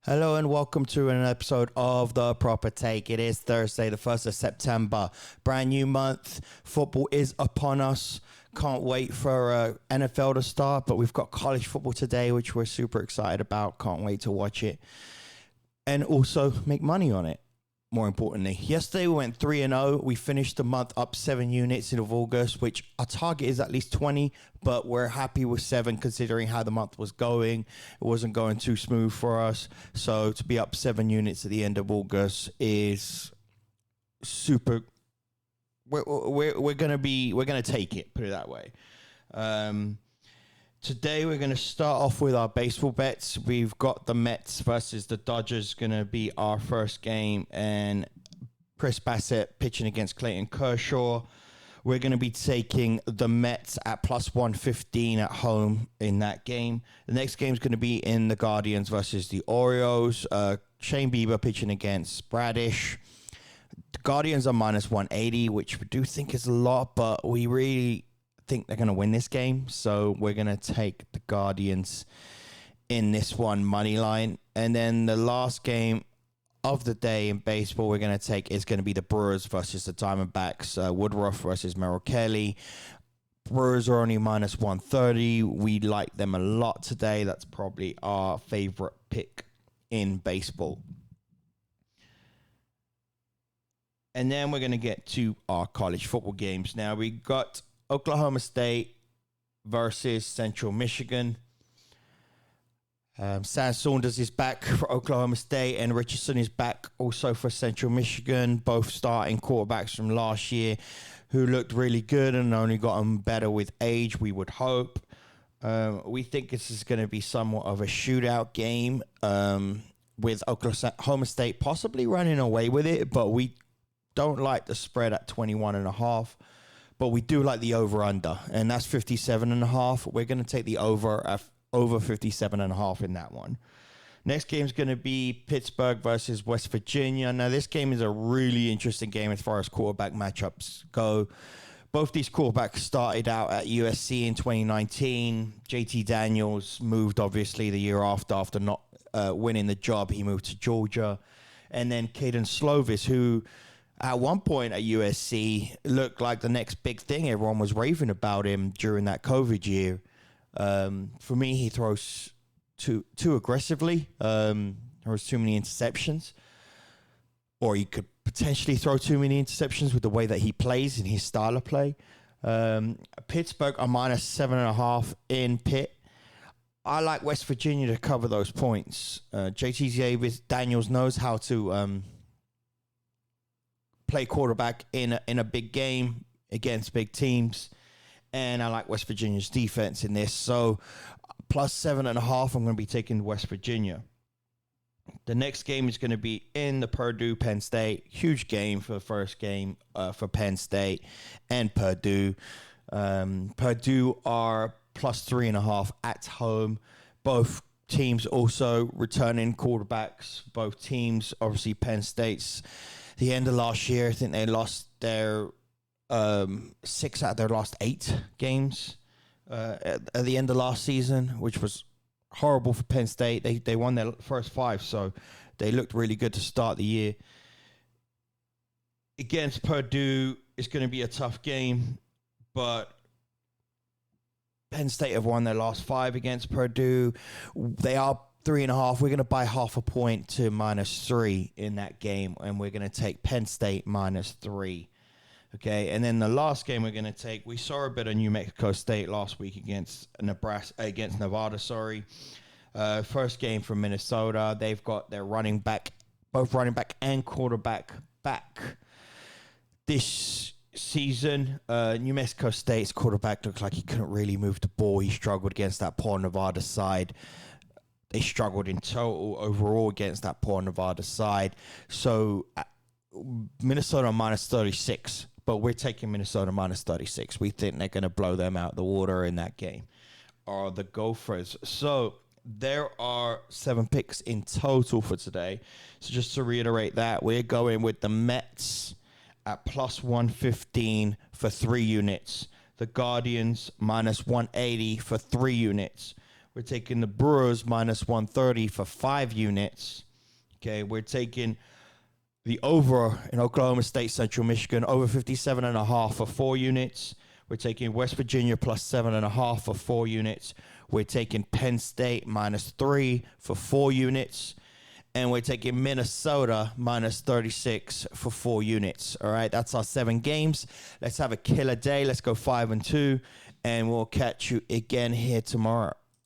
Hello and welcome to an episode of The Proper Take. It is Thursday, the 1st of September. Brand new month. Football is upon us. Can't wait for NFL to start, but we've got college football today, which we're super excited about. Can't wait to watch it. And also make money on it, more importantly. Yesterday we went 3-0. We finished the month up 7 units in August, which our target is at least 20, but we're happy with 7 considering how the month was going. It wasn't going too smooth for us. So to be up 7 units at the end of August is super. We're gonna take it, put it that way. Today we're going to start off with our baseball bets. We've got the Mets versus the Dodgers going to be our first game, and Chris Bassett pitching against Clayton Kershaw. We're going to be taking the Mets at plus 115 at home in that game. The next game is going to be in the Guardians versus the Orioles. Shane Bieber pitching against Bradish. The Guardians are minus 180, which we do think is a lot, but we really think they're going to win this game, so we're going to take the Guardians in this one money line. And then the last game of the day in baseball we're going to take is going to be the Brewers versus the Diamondbacks. Woodruff versus Merrill Kelly. Brewers are only minus 130. We like them a lot today. That's probably our favorite pick in baseball. And then we're going to get to our college football games. Now we got Oklahoma State versus Central Michigan. Sam Saunders is back for Oklahoma State, and Richardson is back also for Central Michigan, both starting quarterbacks from last year who looked really good and only gotten better with age, we would hope. We think this is going to be somewhat of a shootout game with Oklahoma State possibly running away with it, but we don't like the spread at 21.5. But we do like the over-under, and that's 57.5. We're going to take the over 57.5 in that one. Next game is going to be Pittsburgh versus West Virginia. Now, this game is a really interesting game as far as quarterback matchups go. Both these quarterbacks started out at USC in 2019. JT Daniels moved, obviously, the year after not winning the job. He moved to Georgia. And then Caden Slovis, who at one point at USC looked like the next big thing. Everyone was raving about him during that COVID year. For me, he throws too aggressively. Throws too many interceptions. Or he could potentially throw too many interceptions with the way that he plays and his style of play. Pittsburgh are minus 7.5 in Pitt. I like West Virginia to cover those points. JT Daniels knows how to play quarterback in a big game against big teams, and I like West Virginia's defense in this. So plus 7.5, I'm going to be taking West Virginia. The next game is going to be in the Purdue-Penn State. Huge game for the first game for Penn State and Purdue. Purdue are plus 3.5 at home. Both teams also returning quarterbacks. Both teams, obviously Penn State's the end of last year, I think they lost their 6 out of their last 8 games at the end of last season, which was horrible for Penn State. They won their first 5, so they looked really good to start the year. Against Purdue, it's going to be a tough game, but Penn State have won their last 5 against Purdue. They are 3.5. We're going to buy half a point to -3 in that game, and we're going to take Penn State -3. Okay, and then the last game we're going to take, we saw a bit of New Mexico State last week against Nevada. First game from Minnesota. They've got their both running back and quarterback back this season. New Mexico State's quarterback looked like he couldn't really move the ball. He struggled against that poor Nevada side. They struggled in total overall against that poor Nevada side. So Minnesota minus 36, but we're taking Minnesota minus 36. We think they're going to blow them out the water in that game, or the Gophers. So there are 7 picks in total for today. So just to reiterate that, we're going with the Mets at plus 115 for 3 units. The Guardians minus 180 for 3 units. We're taking the Brewers minus 130 for 5 units. Okay, we're taking the over in Oklahoma State, Central Michigan, over 57.5 for 4 units. We're taking West Virginia plus 7.5 for 4 units. We're taking Penn State minus 3 for 4 units. And we're taking Minnesota minus 36 for 4 units. All right, that's our 7 games. Let's have a killer day. Let's go 5-2. And we'll catch you again here tomorrow.